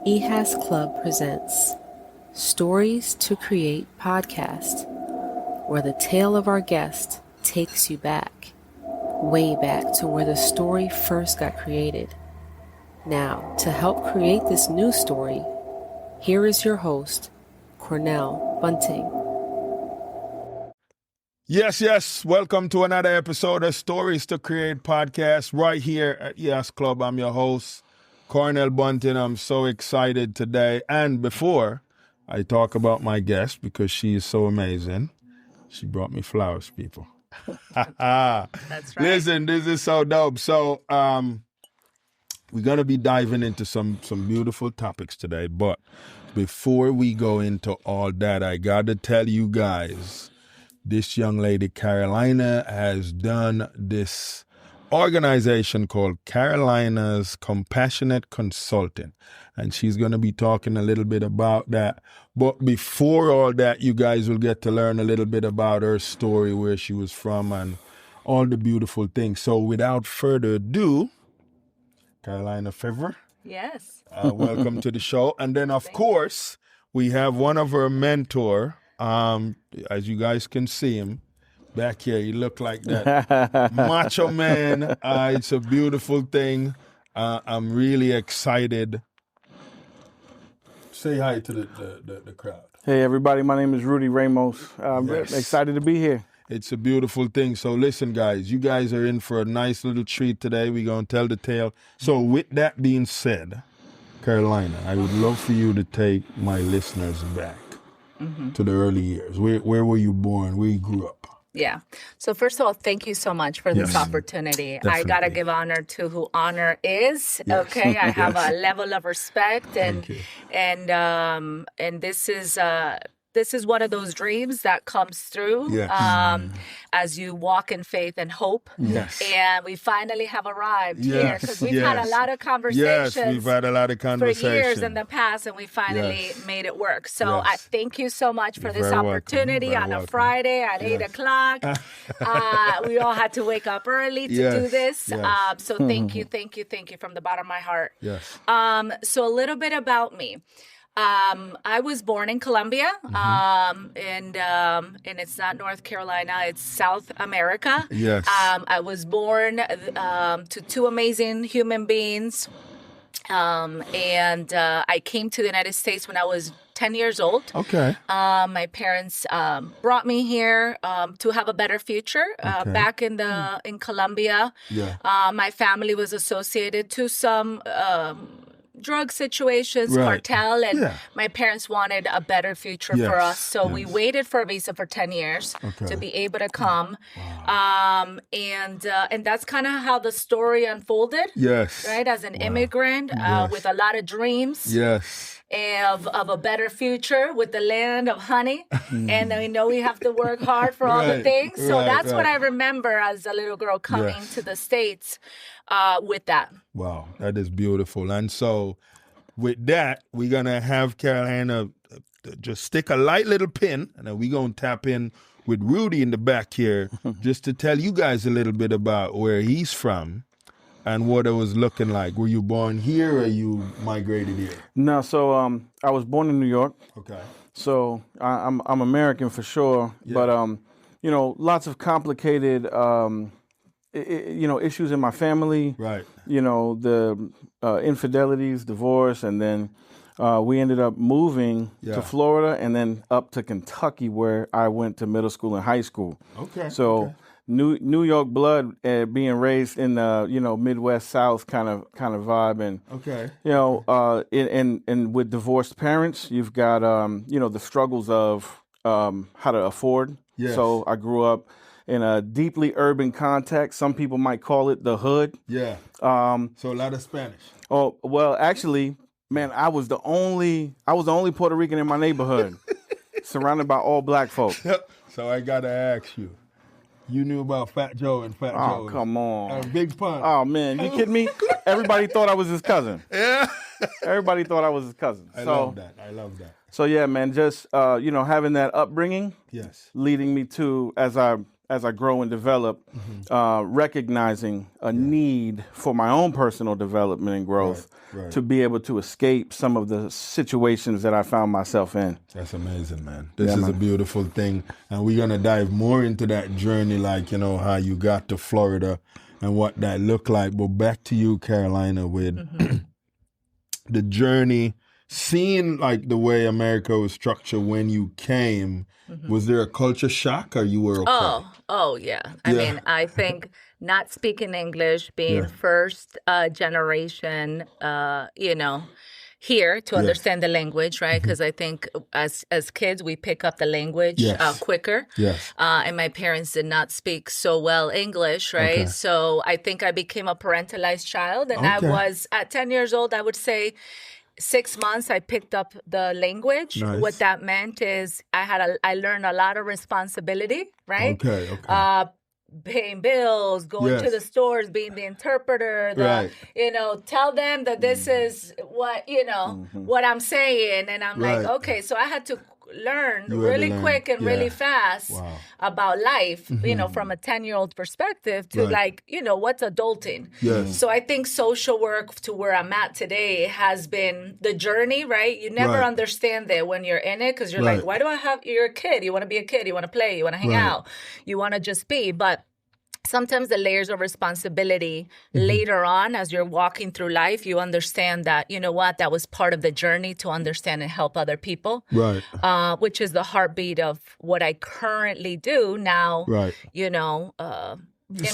EHAS Club presents Stories to Create podcast, where the tale of our guest takes you back, way back to where the story first got created. Now, to help create this new story, here is your host, Cornell Bunting. Yes. Welcome to another episode of Stories to Create podcast right here at EHAS Club. I'm your host, Cornell Bunting. I'm so excited today. And before I talk about my guest, because she is so amazing, she brought me flowers, people. That's right. Listen, this is so dope. So we're going to be diving into some beautiful topics today. But before we go into all that, I got to tell you guys, this young lady, Carolina, has done this organization called Carolina's Compassionate Consulting. And she's going to be talking a little bit about that. But before all that, you guys will get to learn a little bit about her story, where she was from, and all the beautiful things. So without further ado, Carolina Favre. Yes. Welcome to the show. And then, of course, we have one of her mentor. As you guys can see him back here, he look like that macho man. It's a beautiful thing. I'm really excited. Say hi to the crowd. Hey everybody, my name is Rudy Ramos. I'm Yes. excited to be here. It's a beautiful thing. So listen, guys, you guys are in for a nice little treat today. We're going to tell the tale. So with that being said, Carolina, I would love for you to take my listeners back to the early years. Where were you born? Where you grew up? Yeah. So first of all, thank you so much for this opportunity. I got to Definitely. give honor to who honor is. Yes. Okay. I have Yes. a level of respect and Thank you. and this is one of those dreams that comes through Yes. as you walk in faith and hope. Yes. And we finally have arrived here Yes, because we've had a yes. lot of conversations. Yes, we've had a lot of for conversations. years in the past, and we finally Yes. made it work. So I Yes. thank you so much for You're this very welcome. opportunity Very on a welcome. Friday at 8 Yes. o'clock. We all had to wake up early to do Yes. this. Yes. So thank you from the bottom of my heart. Yes. So a little bit about me. I was born in Colombia, and it's not North Carolina, it's South America. Yes. I was born to two amazing human beings, and I came to the United States when I was 10 years old. Okay. My parents brought me here to have a better future. Okay. Back in Colombia, Yeah. my family was associated to some drug situations, Right. cartel, and Yeah. my parents wanted a better future for Yes, us. So we yes. waited for a visa for 10 years Okay. to be able to come. And that's kind of how the story unfolded. Yes. Right, as an immigrant Yes. with a lot of dreams Yes. of a better future with the land of honey. And we know we have to work hard for all the Right, things. So right, that's what right. I remember as a little girl coming Yes. to the States with that. Wow, that is beautiful. And so with that, we're going to have Carolina just stick a light little pin, and then we're going to tap in with Rudy in the back here just to tell you guys a little bit about where he's from and what it was looking like. Were you born here or you migrated here? No, so I was born in New York, Okay. so I'm American for sure. Yeah. But lots of complicated issues in my family. Right. The infidelities, divorce, and then we ended up moving Yeah. to Florida and then up to Kentucky, where I went to middle school and high school. Okay. So okay. New York blood, being raised in the Midwest South kind of vibe, and Okay. and with divorced parents, you've got the struggles of how to afford. Yes. So I grew up in a deeply urban context. Some people might call it the hood. Yeah. So a lot of Spanish. Oh well, actually, man, I was the only Puerto Rican in my neighborhood, surrounded by all black folk. So I got to ask you, you knew about Fat Joe and Fat Joe. Oh, come on. Big Pun. Oh man, you kidding me? Everybody thought I was his cousin. Yeah. Everybody thought I was his cousin. I love that. I love that. So yeah, man, just having that upbringing, Yes. leading me to, as I as I grow and develop, recognizing a need for my own personal development and growth Right. to be able to escape some of the situations that I found myself in. That's amazing, man. This is a beautiful thing. And we're going to dive more into that journey, like, you know, how you got to Florida and what that looked like. But back to you, Carolina, with the journey, seeing like the way America was structured when you came. Was there a culture shock or you were okay? Oh, yeah. I mean, I think not speaking English, being first generation, here to understand the language, right? Because I think as kids, we pick up the language quicker. Yes. And my parents did not speak so well English, right? Okay. So I think I became a parentalized child. And I was, at 10 years old, I would say, 6 months, I picked up the language. Nice. What that meant is I learned a lot of responsibility, right? Okay. Paying bills, going to the stores, being the interpreter, tell them that this is what, what I'm saying. And I'm like, okay, so I had to learn really quick and really fast about life, from a 10-year-old perspective to what's adulting. Yes. So I think social work to where I'm at today has been the journey, right? You never understand that when you're in it because you're like, why do I have, you're a kid. You want to be a kid. You want to play. You want to hang out. You want to just be. But sometimes the layers of responsibility later on, as you're walking through life, you understand that, you know what, that was part of the journey to understand and help other people. Right. Which is the heartbeat of what I currently do now, in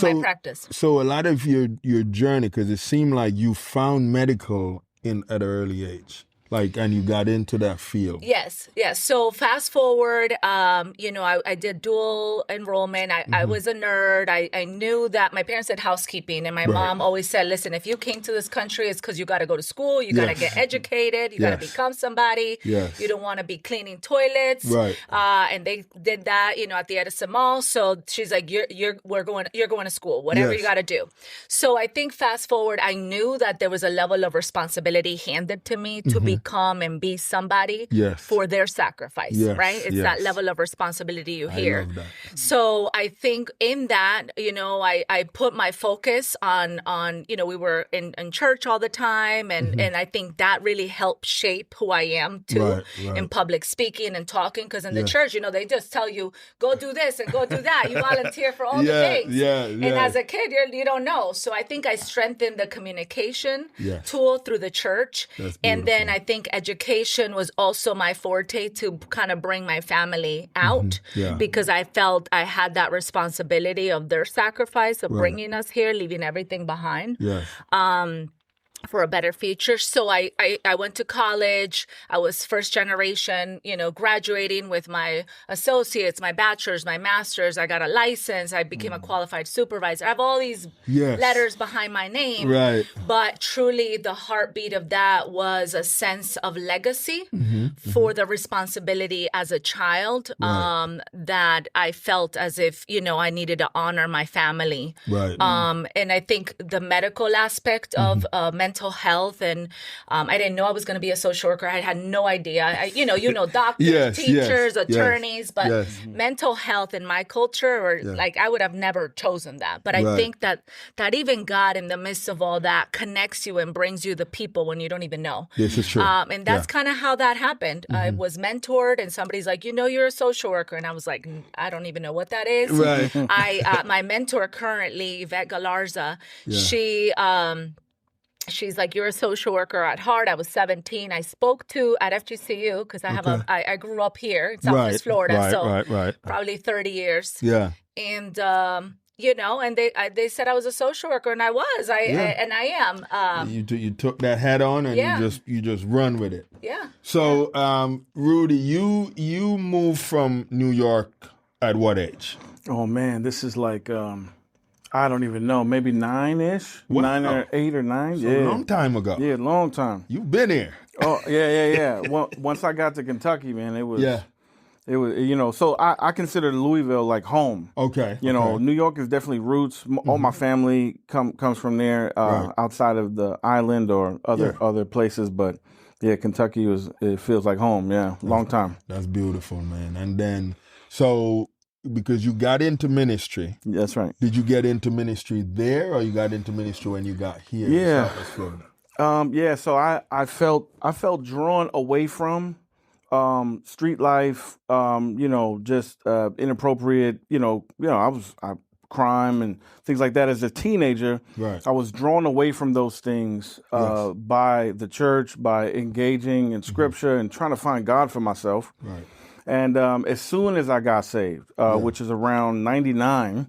my practice. So a lot of your journey, because it seemed like you found medical at an early age. And you got into that field. Yes. So fast forward, I did dual enrollment. I was a nerd. I knew that my parents did housekeeping. And my mom always said, listen, if you came to this country, it's because you got to go to school. You got to get educated. You got to become somebody. Yes. You don't want to be cleaning toilets. Right. And they did that, at the Edison Mall. So she's like, you're going to school, whatever you got to do. So I think fast forward, I knew that there was a level of responsibility handed to me to become and be somebody for their sacrifice, right? It's that level of responsibility you hear. I love that. So I think in that, I put my focus on we were in church all the time. And I think that really helped shape who I am too in public speaking and talking. Because in the church, they just tell you, go do this and go do that. You volunteer for all the things. And as a kid, you don't know. So I think I strengthened the communication tool through the church. And then I think education was also my forte to kind of bring my family out because I felt I had that responsibility of their sacrifice of bringing us here, leaving everything behind. For a better future. So I went to college. I was first generation, graduating with my associates, my bachelor's, my master's. I got a license. I became a qualified supervisor. I have all these letters behind my name. Right. But truly the heartbeat of that was a sense of legacy for the responsibility as a child that I felt as if, I needed to honor my family. Right. And I think the medical aspect of mental health, and I didn't know I was going to be a social worker. I had no idea. Doctors, teachers, attorneys, but mental health in my culture, or I would have never chosen that. But I think that even God, in the midst of all that, connects you and brings you the people when you don't even know. This is true. And that's kind of how that happened. I was mentored, and somebody's like, you're a social worker, and I was like, I don't even know what that is. Right. My mentor currently, Yvette Galarza, she's like, you're a social worker at heart. I was 17. I spoke to at FGCU because I grew up here in Southwest Florida, probably 30 years. Yeah. And and they said I was a social worker, and I was. And I am. You took that hat on and you just run with it. Yeah. So, Rudy, you moved from New York at what age? Oh man, this is like I don't even know, maybe 9-ish, 9 or 8 or 9. So a long time ago. Yeah, long time. You've been here. Oh yeah. Once I got to Kentucky, man, it was. So I consider Louisville like home. Okay. New York is definitely roots. All my family comes from there, outside of the island or other places. But yeah, Kentucky it feels like home. Yeah, long time. That's beautiful, man. And then, so because you got into ministry. That's right. Did you get into ministry there, or you got into ministry when you got here in Southwest Florida? So I felt drawn away from street life, just inappropriate, crime and things like that. As a teenager, right. I was drawn away from those things by the church, by engaging in scripture and trying to find God for myself. Right. And as soon as I got saved, which is around 99,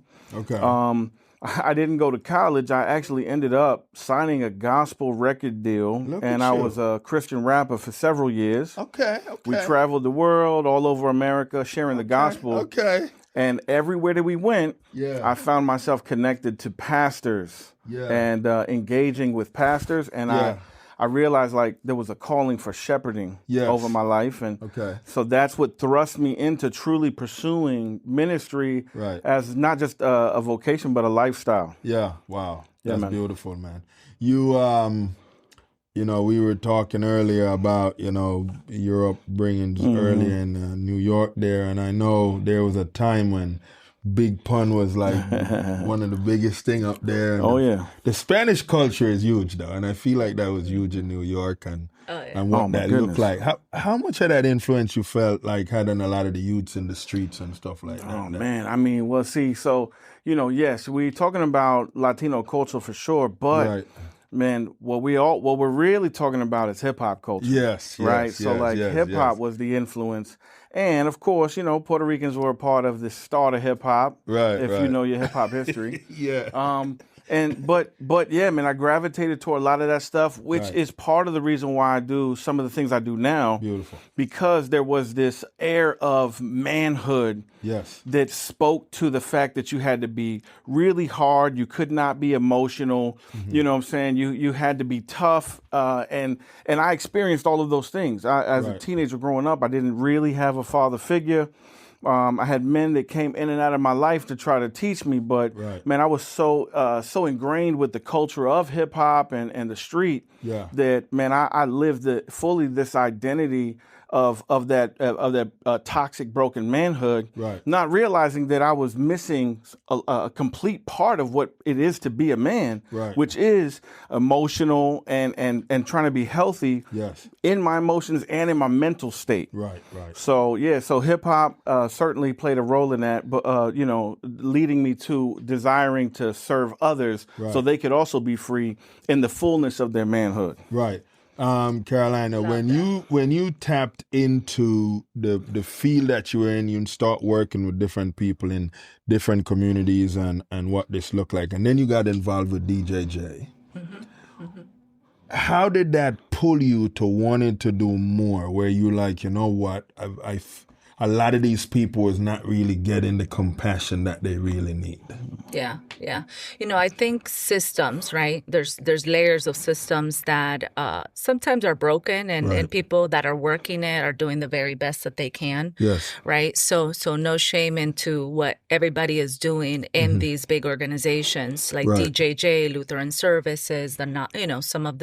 I didn't go to college. I actually ended up signing a gospel record deal, I was a Christian rapper for several years. Okay. We traveled the world, all over America, sharing the gospel. Okay. And everywhere that we went, I found myself connected to pastors and engaging with pastors. And I realized like there was a calling for shepherding over my life. And so that's what thrust me into truly pursuing ministry as not just a vocation, but a lifestyle. Yeah. Wow. That's beautiful, man. We were talking earlier about, your upbringing early in New York there. And I know there was a time when Big Pun was like one of the biggest thing up there. And the Spanish culture is huge though. And I feel like that was huge in New York and what that looked like. How much of that influence you felt like had on a lot of the youths in the streets and stuff like that? Oh man. I mean, well, see, so, yes, we're talking about Latino culture for sure, but man, what we're really talking about is hip hop culture. Yes. Right. So hip hop was the influence. And of course, Puerto Ricans were a part of the start of hip hop. Right. If you know your hip hop history. But yeah, man, I gravitated toward a lot of that stuff, which is part of the reason why I do some of the things I do now. Beautiful. Because there was this air of manhood that spoke to the fact that you had to be really hard. You could not be emotional. Mm-hmm. You know what I'm saying? You had to be tough. And I experienced all of those things. As a teenager growing up, I didn't really have a father figure. I had men that came in and out of my life to try to teach me, but man, I was so ingrained with the culture of hip hop and the street that man, I lived fully this identity of that toxic, broken manhood, not realizing that I was missing a complete part of what it is to be a man, which is emotional and trying to be healthy in my emotions and in my mental state. So hip hop certainly played a role in that, but leading me to desiring to serve others so they could also be free in the fullness of their manhood. Carolina, when you tapped into the field that you were in, you start working with different people in different communities and what this looked like, and then you got involved with DJJ. How did that pull you to wanting to do more? Where you like, you know what, a lot of these people is not really getting the compassion that they really need. Yeah. I think systems, right? There's layers of systems that sometimes are broken and people that are working it are doing the very best that they can. Right? So no shame into what everybody is doing in these big organizations like DJJ, Lutheran Services, some of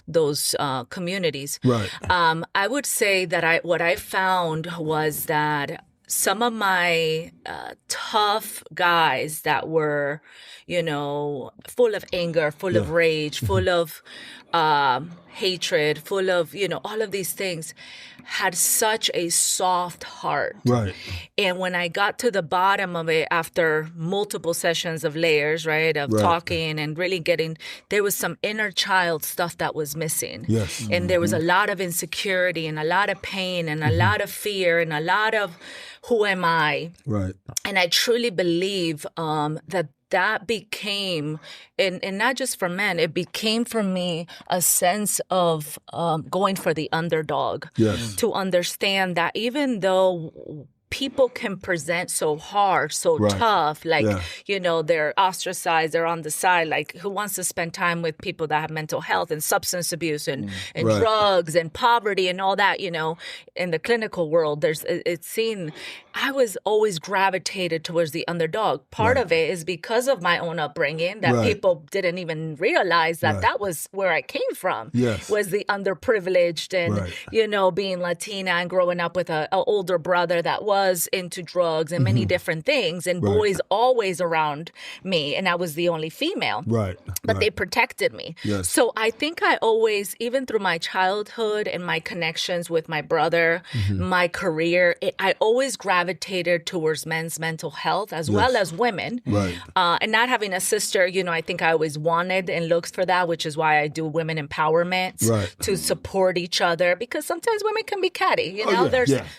those communities. I would say that what I found was that some of my tough guys that were, full of anger, full of rage, full of hatred, full of, all of these things, had such a soft heart. And when I got to the bottom of it after multiple sessions of layers, of talking and really there was some inner child stuff that was missing. And there was a lot of insecurity and a lot of pain and a lot of fear and a lot of who am I? And I truly believe that became, and not just for men, it became for me a sense of going for the underdog. To understand that even though people can present so hard, so tough, they're ostracized, they're on the side, like who wants to spend time with people that have mental health and substance abuse and drugs and poverty and all that, in the clinical world, I was always gravitated towards the underdog. Part of it is because of my own upbringing that people didn't even realize that was where I came from, was the underprivileged and, being Latina and growing up with an older brother that was, was into drugs and many different things, and boys always around me, and I was the only female. Right. But they protected me. Yes. So I think I always, even through my childhood and my connections with my brother, my career, I always gravitated towards men's mental health as well as women. Right. And not having a sister, I think I always wanted and looked for that, which is why I do women empowerment to support each other, because sometimes women can be catty.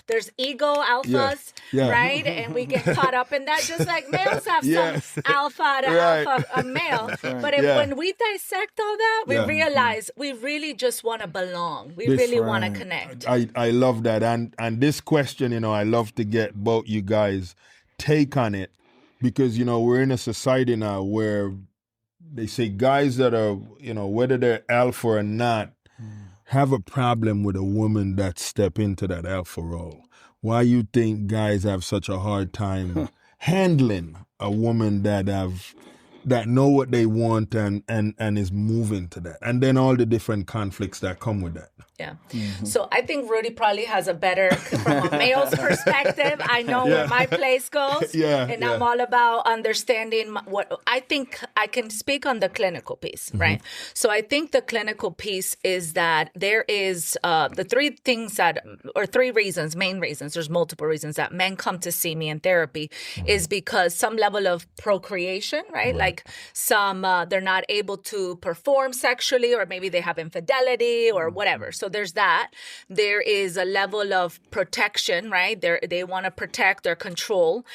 There's ego alphas, right? And we get caught up in that, just like males have some alpha to alpha male. But when we dissect all that, we realize we really just want to belong. We really want to connect. I love that. And this question, I love to get both you guys' take on it, because, we're in a society now where they say guys that are, whether they're alpha or not, have a problem with a woman that step into that alpha role. Why you think guys have such a hard time handling a woman that know what they want and is moving to that, and then all the different conflicts that come with that? Yeah. So I think Rudy probably has a better, from a male's perspective, I know where my place goes. And I'm all about understanding what I think. I can speak on the clinical piece, right? So I think the clinical piece is that there is the three reasons, main reasons, there's multiple reasons that men come to see me in therapy, is because some level of procreation, right? Like some, they're not able to perform sexually, or maybe they have infidelity or whatever. So there's that. There is a level of protection, right? They want to protect or control,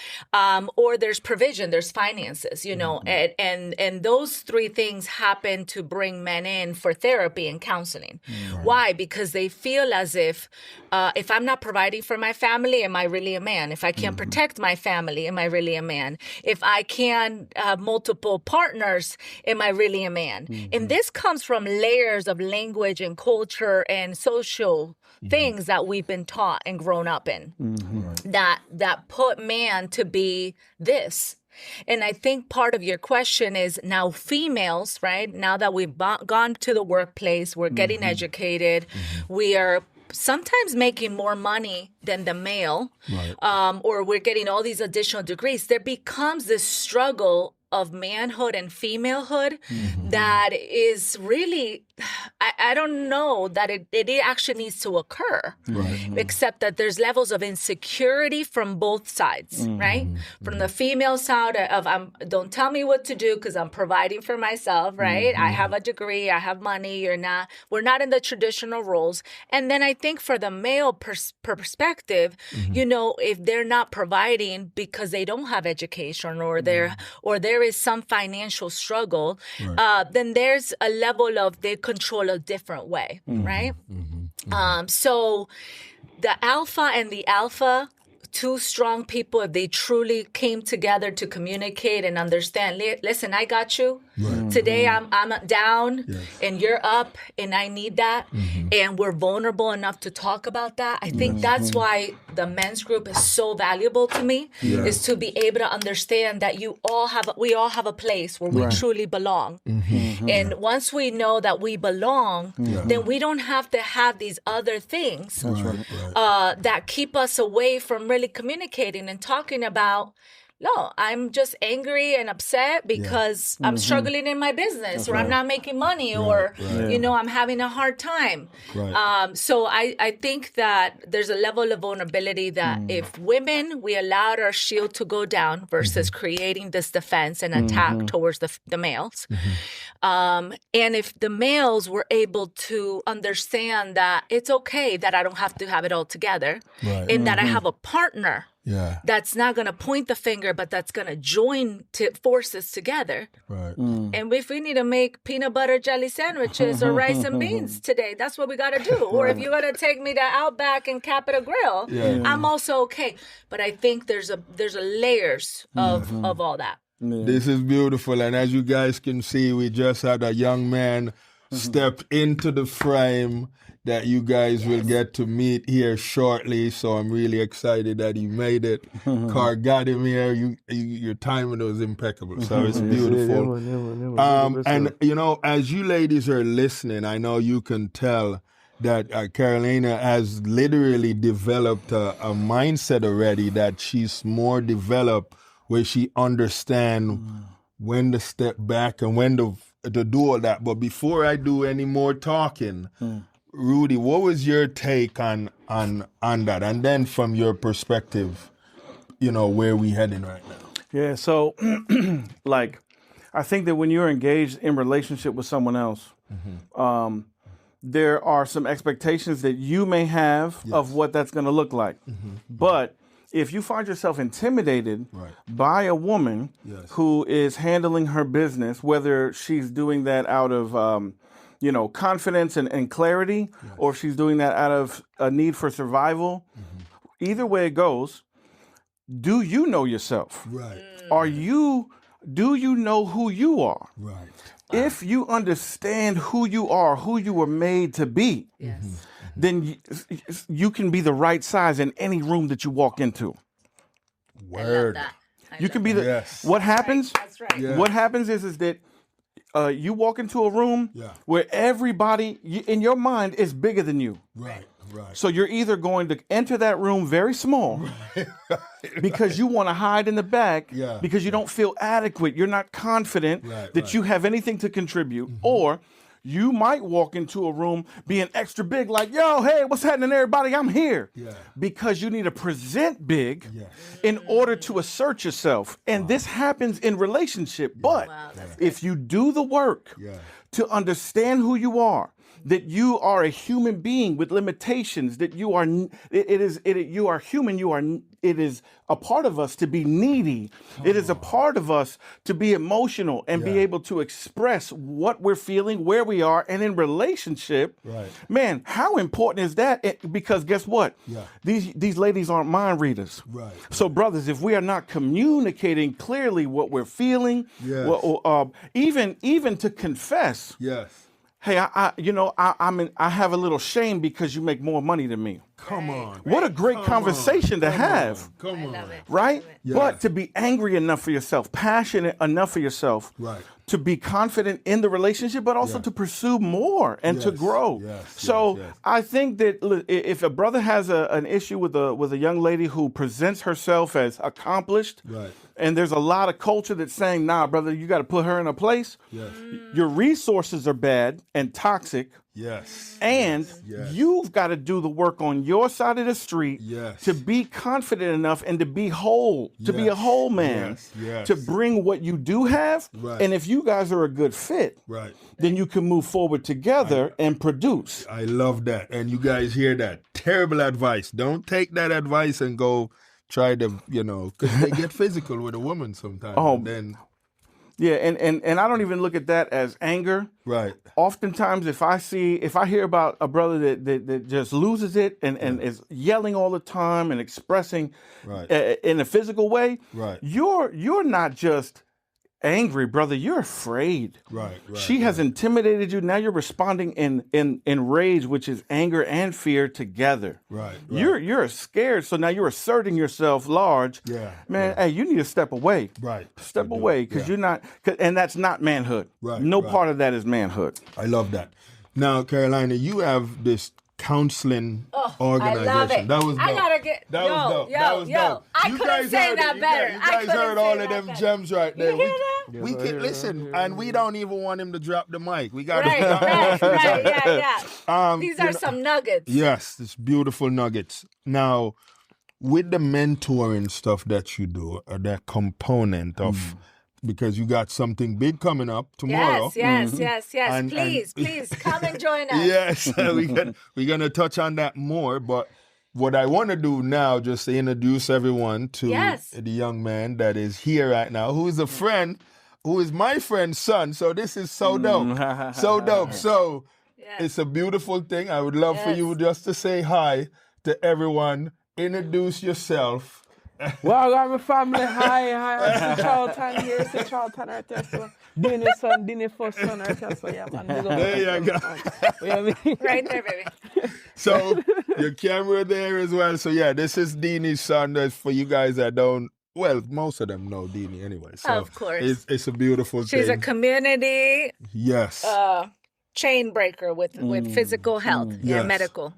or there's provision, there's finances, and those three things happen to bring men in for therapy and counseling. Why? Because they feel as if I'm not providing for my family, am I really a man? If I can't protect my family, am I really a man? If I can't have multiple partners, am I really a man? And this comes from layers of language and culture and social things that we've been taught and grown up in, that put man to be this. And I think part of your question is now females, right? Now that we've gone to the workplace, we're getting educated, we are sometimes making more money than the male, or we're getting all these additional degrees. There becomes this struggle of manhood and femalehood that is really, I don't know that it actually needs to occur, except that there's levels of insecurity from both sides, right? From the female side of, don't tell me what to do because I'm providing for myself, right? I have a degree, I have money, we're not in the traditional roles. And then I think for the male perspective, if they're not providing because they don't have education, or there is some financial struggle, then there's a level of they control a different way, right? So the alpha and the alpha, two strong people, if they truly came together to communicate and understand, listen, I got you. Today I'm down and you're up and I need that. And we're vulnerable enough to talk about that. I think that's why the men's group is so valuable to me, is to be able to understand that we all have a place where we truly belong. And once we know that we belong, then we don't have to have these other things that keep us away from really communicating and talking about, no, I'm just angry and upset because I'm struggling in my business, or I'm not making money, or, I'm having a hard time. So I think that there's a level of vulnerability that if women, we allowed our shield to go down versus creating this defense and attack towards the males. And if the males were able to understand that it's okay that I don't have to have it all together, and that I have a partner that's not going to point the finger, but that's going to join forces together. And if we need to make peanut butter jelly sandwiches or rice and beans today, that's what we got to do. Or if you're going to take me to Outback and Capita Grill, I'm also okay. But I think there's a layers of all that. This is beautiful. And as you guys can see, we just had a young man step into the frame that you guys will get to meet here shortly. So I'm really excited that he made it. Car got him here. Your timing was impeccable. So it's beautiful. And, as you ladies are listening, I know you can tell that Carolina has literally developed a mindset already that she's more developed, where she understands when to step back and when to do all that. But before I do any more talking, Rudy, what was your take on that? And then from your perspective, where we heading right now? Yeah, so like, I think that when you're engaged in relationship with someone else, there are some expectations that you may have of what that's going to look like. But if you find yourself intimidated by a woman who is handling her business, whether she's doing that out of confidence and clarity, or if she's doing that out of a need for survival, either way it goes, do you know yourself? Right. Do you know who you are? Right. If you understand who you are, who you were made to be, then you can be the right size in any room that you walk into. Word. You can be the. What happens? That's right. Yeah. What happens is that you walk into a room where everybody in your mind is bigger than you. Right. Right. So you're either going to enter that room very small because you want to hide in the back because you don't feel adequate. You're not confident that you have anything to contribute. Or you might walk into a room being extra big, like, yo, hey, what's happening, everybody? I'm here. Because you need to present big in order to assert yourself. And this happens in relationship. But if you do the work to understand who you are, that you are a human being with limitations, that you are human, it is a part of us to be needy. It is a part of us to be emotional and be able to express what we're feeling, where we are, and in relationship. Man, how important is that? Because guess what? These ladies aren't mind readers. So brothers, if we are not communicating clearly what we're feeling, even to confess. Hey, I have a little shame because you make more money than me. Come on. What a great conversation to have. Come on. Right? But to be angry enough for yourself, passionate enough for yourself, to be confident in the relationship, but also to pursue more and to grow. I think that if a brother has an issue with a young lady who presents herself as accomplished, and there's a lot of culture that's saying, nah, brother, you got to put her in a place. Your resources are bad and toxic. And you've got to do the work on your side of the street to be confident enough and to be whole, to be a whole man, to bring what you do have. And if you guys are a good fit, then you can move forward together and produce. I love that. And you guys hear that? Terrible advice. Don't take that advice and go try to, because they get physical with a woman sometimes. And I don't even look at that as anger. Oftentimes, if I hear about a brother that just loses it and is yelling all the time and expressing in a physical way, you're not just angry, brother. You're afraid. She has intimidated you. Now you're responding in rage, which is anger and fear together. You're scared. So now you're asserting yourself large. Man, hey, you need to step away. Step away, because you're not, and that's not manhood. No part of that is manhood. I love that. Now, Carolina, you have this counseling organization. I love it. That was dope. I gotta get that was dope. That was dope. I couldn't say that better. You guys heard all of them gems right there. You hear that? We can listen, and we don't even want him to drop the mic. We got right. These are some nuggets. Yes, it's beautiful nuggets. Now, with the mentoring stuff that you do, that component of. Because you got something big coming up tomorrow. Yes. And, please come and join us. We're gonna touch on that more. But what I want to do now, just to introduce everyone to the young man that is here right now, who is a friend, who is my friend's son. So this is so dope, so dope. So it's a beautiful thing. I would love for you just to say hi to everyone. Introduce yourself. Well, I got my family. Hi. It's Charlton here. It's Charlton right there. So, Dinny's son, Dinny's first son right there. So, yeah, man. There you go. Right there, baby. So, your camera there as well. So, yeah, this is Dinny's son. That's for you guys that don't, well, most of them know Dinny anyway. So of course. It's a beautiful thing. She's a community. Yes. chain breaker with physical health, medical,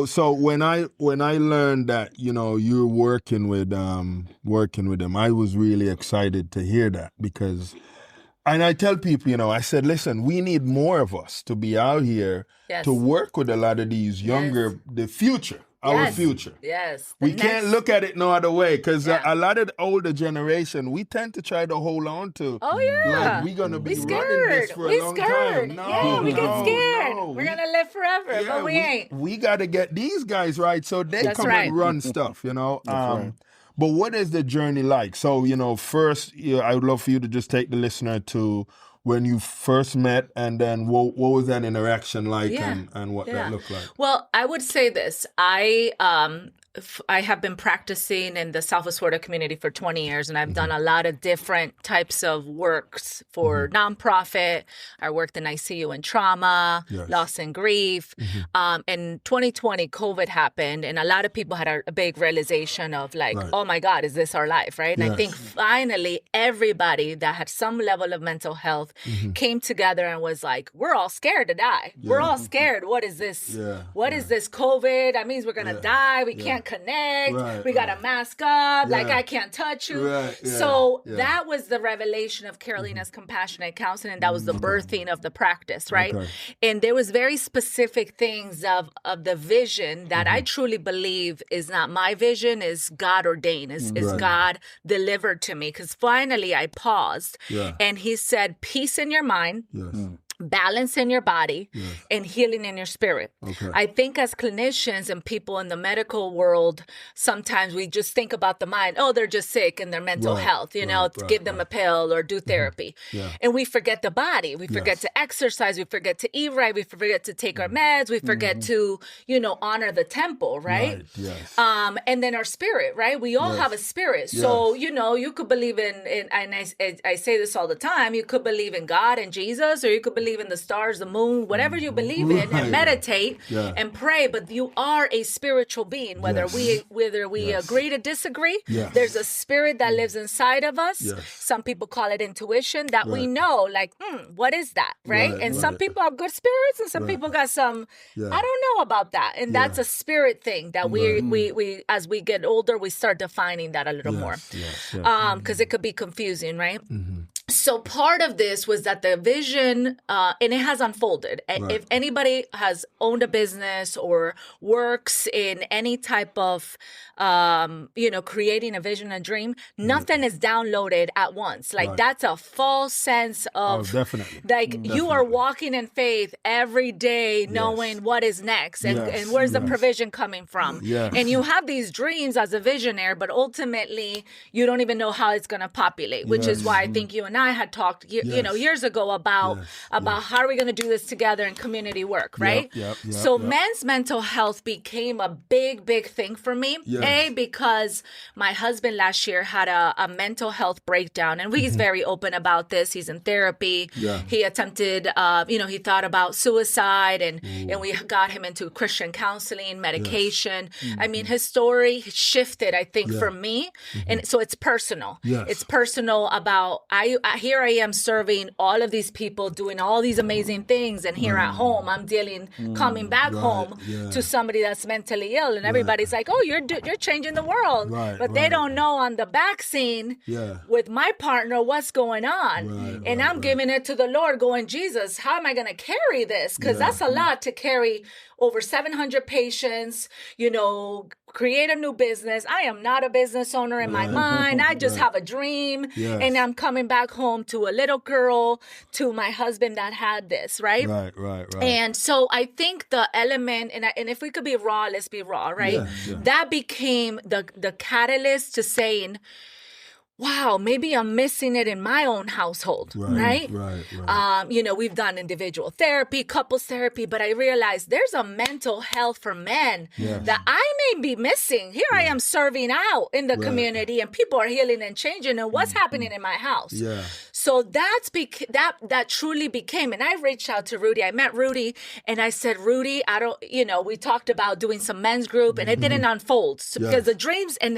So when I learned that you're working with them, I was really excited to hear that, because, and I tell people, I said, listen, we need more of us to be out here to work with a lot of these younger, the future. Our future. Yes. We can't look at it no other way, because a lot of the older generation, we tend to try to hold on to. Oh, yeah. Like we're going to be running this for a long time. No, we get scared. We're going to live forever, but we ain't. We got to get these guys right so they come and run stuff, That's right. But what is the journey like? So, first, I would love for you to just take the listener to when you first met, and then what was that interaction like, and what that looked like? Well, I would say this. I have been practicing in the Southwest Florida community for 20 years, and I've done a lot of different types of works for nonprofit. I worked in ICU and trauma, loss and grief. In 2020, COVID happened, and a lot of people had a big realization of like, oh my God, is this our life, right? And I think finally everybody that had some level of mental health came together and was like, we're all scared to die. We're all scared. What is this? What is this COVID? That means we're going to die. We can't connect. We got to mask up. Like, I can't touch you. So that was the revelation of Carolina's compassionate counseling. That was the birthing of the practice, right? And there was very specific things of the vision that I truly believe is not my vision, is God ordained, is God delivered to me. Because finally I paused and he said, peace in your mind. Balance in your body and healing in your spirit. I think as clinicians and people in the medical world, sometimes we just think about the mind. Oh, they're just sick and their mental health, give them a pill or do therapy. And we forget the body. We forget to exercise. We forget to eat right. We forget to take our meds. We forget to, honor the temple, right? And then our spirit, right? We all have a spirit. So, you could believe in and I say this all the time, you could believe in God and Jesus, or you could believe in the stars, the moon, whatever you believe in, and meditate and pray. But you are a spiritual being, whether we agree to disagree. There's a spirit that lives inside of us. Some people call it intuition, that we know, like, what is that, right? And some people have good spirits, and some people got some, I don't know about that. And that's a spirit thing that we as we get older, we start defining that a little more. Because it could be confusing, right? So part of this was that the vision, and it has unfolded. If anybody has owned a business or works in any type of, creating a vision, a dream, nothing is downloaded at once. Like that's a false sense of, you are walking in faith every day, knowing what is next and where's the provision coming from. And you have these dreams as a visionary, but ultimately you don't even know how it's going to populate, which is why I think you and I had talked, years ago about how are we going to do this together in community work, right? So men's mental health became a big, big thing for me. Because my husband last year had a mental health breakdown, and he's very open about this. He's in therapy. He attempted, he thought about suicide, and we got him into Christian counseling, medication. I mean, his story shifted, I think, for me. And so it's personal. It's personal about, here I am serving all of these people, doing all these amazing things. And here at home, I'm coming back home to somebody that's mentally ill. And everybody's like, oh, you're changing the world. But they don't know on the back scene with my partner what's going on. And I'm giving it to the Lord going, Jesus, how am I going to carry this? Because that's a lot to carry over 700 patients, create a new business. I am not a business owner in my mind. I just have a dream. And I'm coming back home to a little girl, to my husband that had this, right? And so I think the element, and if we could be raw, let's be raw, right? That became the catalyst to saying, wow, maybe I'm missing it in my own household, right? We've done individual therapy, couples therapy, but I realized there's a mental health for men that I may be missing. Here I am serving out in the community, and people are healing and changing, and what's happening in my house? So that truly became, and I reached out to Rudy. I met Rudy, and I said, Rudy, we talked about doing some men's group, and it didn't unfold because the dreams, and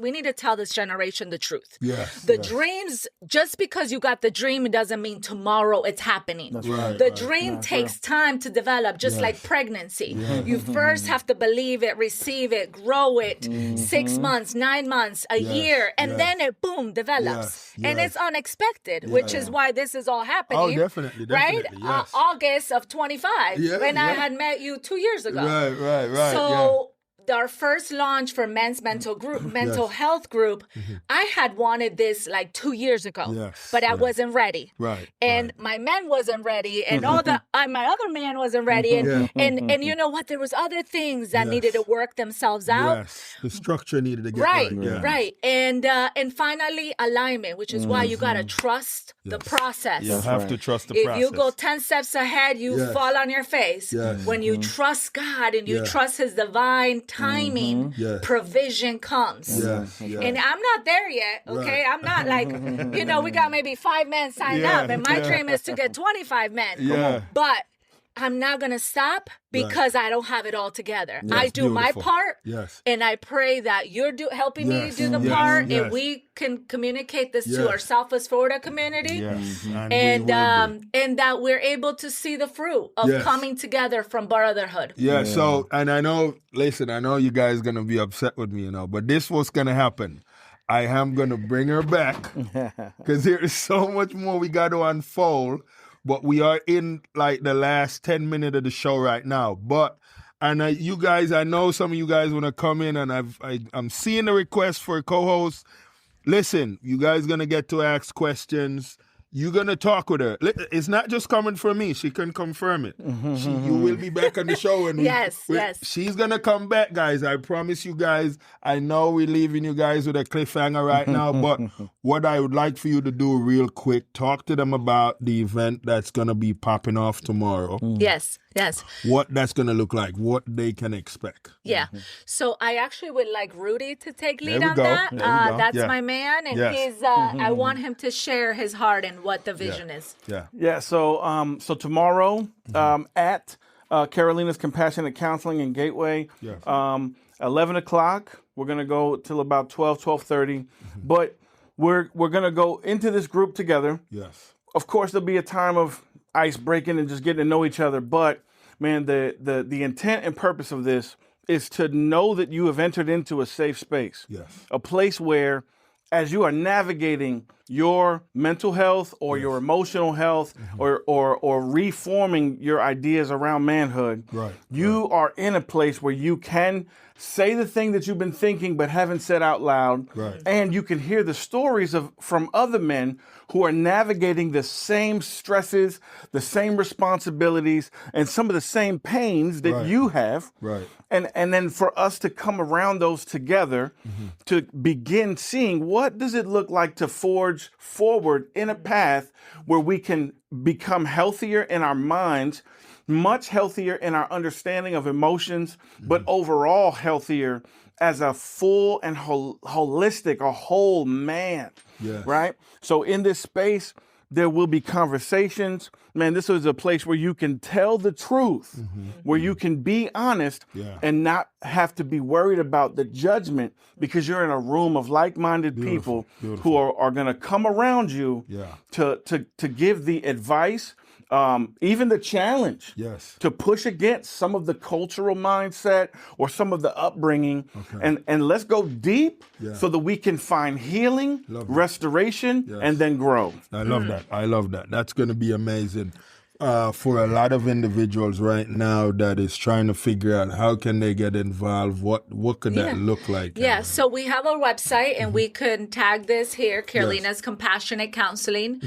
we need to tell this generation the truth. truth. Yes. The dreams, just because you got the dream, it doesn't mean tomorrow it's happening. The dream takes time to develop, just like pregnancy. You first have to believe it, receive it, grow it, 6 months, 9 months, a year, and then it, boom, develops. And it's unexpected, which is why this is all happening. Oh, definitely. Right? Yes. August of 25, when I had met you 2 years ago. Right. So our first launch for men's mental health group, I had wanted this like 2 years ago, but I wasn't ready. And my men wasn't ready, and all the my other man wasn't ready, and you know what? There was other things that needed to work themselves out. The structure needed to get right. And finally alignment, which is why you gotta trust the process. You have to trust the process. If you go 10 steps ahead, you fall on your face. When you trust God and you trust His divine timing, provision comes. And I'm not there yet, okay? I'm not like, we got maybe 5 men signed up, and my dream is to get 25 men. But I'm not going to stop because I don't have it all together. I do my part, and I pray that you're helping me to do the part, and we can communicate this to our Southwest Florida community, and that we're able to see the fruit of coming together from brotherhood. So, and I know you guys are going to be upset with me, but this was going to happen. I am going to bring her back because there is so much more we got to unfold. But we are in like the last 10 minutes of the show right now. You guys, I know some of you guys want to come in, and I'm seeing the request for a co-host. Listen, you guys going to get to ask questions. You're going to talk with her. It's not just coming from me. She can confirm it. You will be back on the show. And she's going to come back, guys. I promise you guys. I know we're leaving you guys with a cliffhanger right now, but what I would like for you to do real quick, talk to them about the event that's going to be popping off tomorrow. Yes. What that's going to look like, what they can expect. So I actually would like Rudy to take lead on that. That's my man, and he's. I want him to share his heart and what the vision is. So tomorrow at Carolina's Compassionate Counseling in Gateway, 11 o'clock. We're gonna go till about 12:30, but we're gonna go into this group together. Of course, there'll be a time of ice breaking and just getting to know each other, but man, the intent and purpose of this is to know that you have entered into a safe space, a place where, as you are navigating your mental health or your emotional health or reforming your ideas around manhood, you are in a place where you can say the thing that you've been thinking but haven't said out loud, and you can hear the stories from other men who are navigating the same stresses, the same responsibilities, and some of the same pains that you have. And then for us to come around those together to begin seeing what does it look like to forge forward in a path where we can become healthier in our minds, much healthier in our understanding of emotions, but overall healthier as a full and holistic, a whole man, right? So in this space, there will be conversations. Man, this is a place where you can tell the truth, where you can be honest and not have to be worried about the judgment, because you're in a room of like-minded people who are going to come around you to give the advice, even the challenge to push against some of the cultural mindset or some of the upbringing. And let's go deep so that we can find healing, restoration, and then grow. I love that. That's going to be amazing. For a lot of individuals right now that is trying to figure out how can they get involved, what could that look like? So we have a website, and we can tag this here, Carolina's Compassionate Counseling.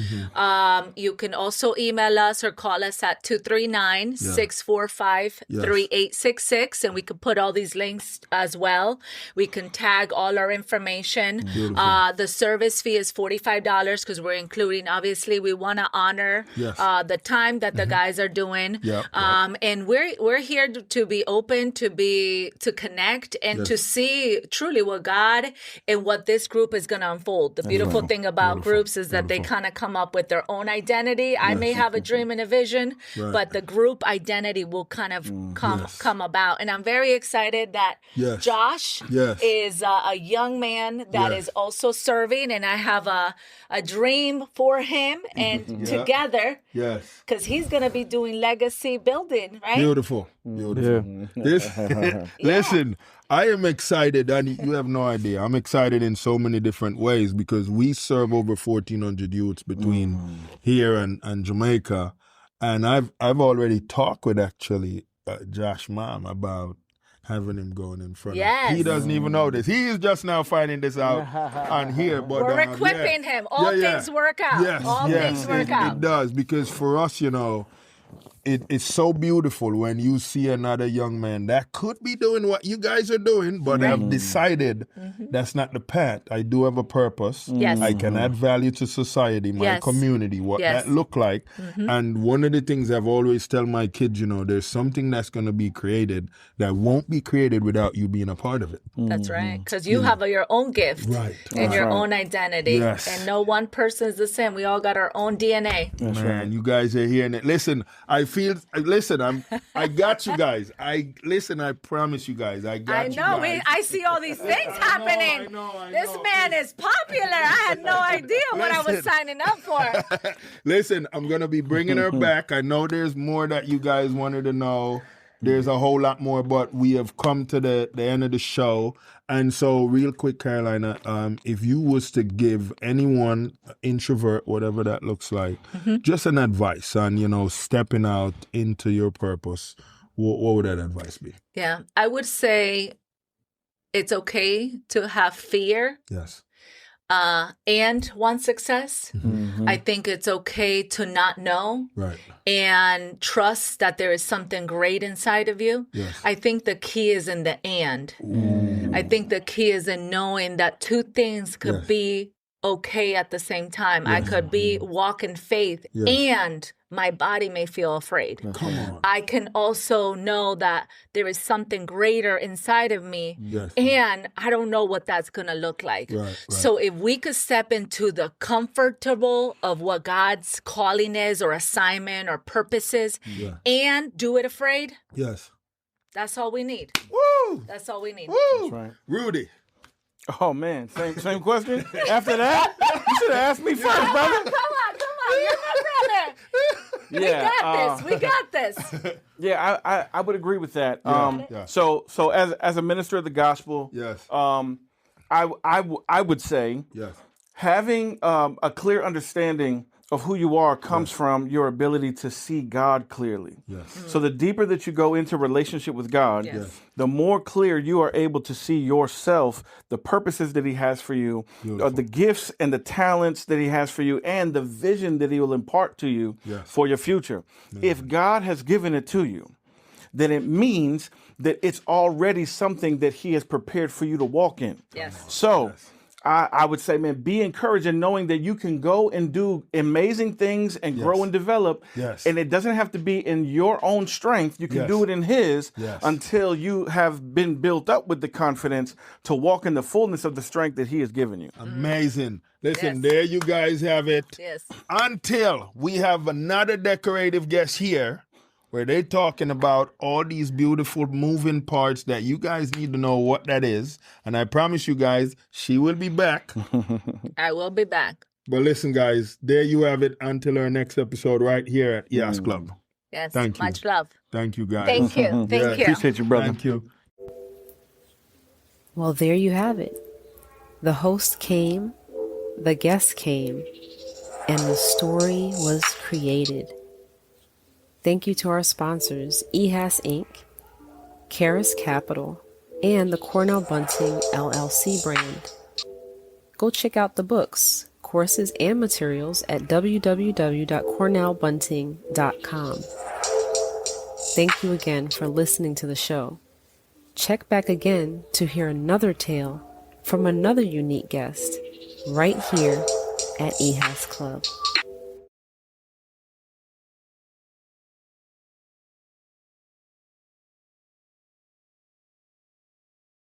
You can also email us or call us at 239-645-3866, and we can put all these links as well. We can tag all our information. The service fee is $45 because we're including, obviously, we want to honor the time time that the guys are doing. Yep. And we're here to be open, to connect, and to see truly what God and what this group is going to unfold. The beautiful thing about groups is that they kind of come up with their own identity. I may have a dream and a vision, but the group identity will kind of come about. And I'm very excited that Josh is a young man that is also serving, and I have a dream for him and together, because he's going to be doing legacy building, right? Beautiful. Listen, I am excited, and you have no idea. I'm excited in so many different ways because we serve over 1,400 youths between here and Jamaica, and I've already talked with actually Josh mom about having him going in front. Yes. He doesn't even know this. He is just now finding this out on here. But we're equipping him. All things work out. Yes, all things work out. It does, because for us, it's so beautiful when you see another young man that could be doing what you guys are doing, but have decided that's not the path. I do have a purpose. Yes. I can add value to society, my community, what that look like. And one of the things I've always tell my kids, there's something that's going to be created that won't be created without you being a part of it. That's right. Because you have your own gift and your own identity. Yes. And no one person is the same. We all got our own DNA. Man, you guys are hearing it. Listen, I got you guys. I promise you guys, I got you guys. I see all these things happening. I know. This man is popular. I had no idea what I was signing up for. Listen, I'm going to be bringing her back. I know there's more that you guys wanted to know. There's a whole lot more, but we have come to the end of the show. And so real quick, Carolina, if you was to give anyone, introvert, whatever that looks like, just an advice on, stepping out into your purpose, what would that advice be? Yeah, I would say it's okay to have fear. Yes. And want success. I think it's okay to not know and trust that there is something great inside of you. Yes. I think the key is in the and. I think the key is in knowing that two things could be okay at the same time. I could be walk in faith and my body may feel afraid. Come on. I can also know that there is something greater inside of me and I don't know what that's going to look like. So if we could step into the comfortable of what God's calling is or assignment or purpose is and do it afraid. Yes. That's all we need. Woo! That's all we need. Woo! That's right. Rudy. Oh man, same question. After that, you should have asked me first, brother. Come on, you're my brother. We got this. Yeah, I would agree with that. So as a minister of the gospel, I would say having a clear understanding of who you are comes from your ability to see God clearly. So the deeper that you go into relationship with God, the more clear you are able to see yourself, the purposes that he has for you, the gifts and the talents that he has for you, and the vision that he will impart to you for your future. If God has given it to you, then it means that it's already something that he has prepared for you to walk in. So I would say, man, be encouraged in knowing that you can go and do amazing things and grow and develop. And it doesn't have to be in your own strength. You can do it in his until you have been built up with the confidence to walk in the fullness of the strength that he has given you. Amazing. Listen, there you guys have it. Until we have another decorative guest here, where they're talking about all these beautiful moving parts that you guys need to know what that is. And I promise you guys, she will be back. I will be back. But listen, guys, there you have it until our next episode right here at EAS Club. Yes, Thank you. much love. Thank you, guys. Thank you. Thank you. Appreciate you, brother. Thank you. Well, there you have it. The host came, the guest came, and the story was created. Thank you to our sponsors, EHAS Inc., Karis Capital, and the Cornell Bunting LLC brand. Go check out the books, courses, and materials at www.cornellbunting.com. Thank you again for listening to the show. Check back again to hear another tale from another unique guest right here at EHAS Club.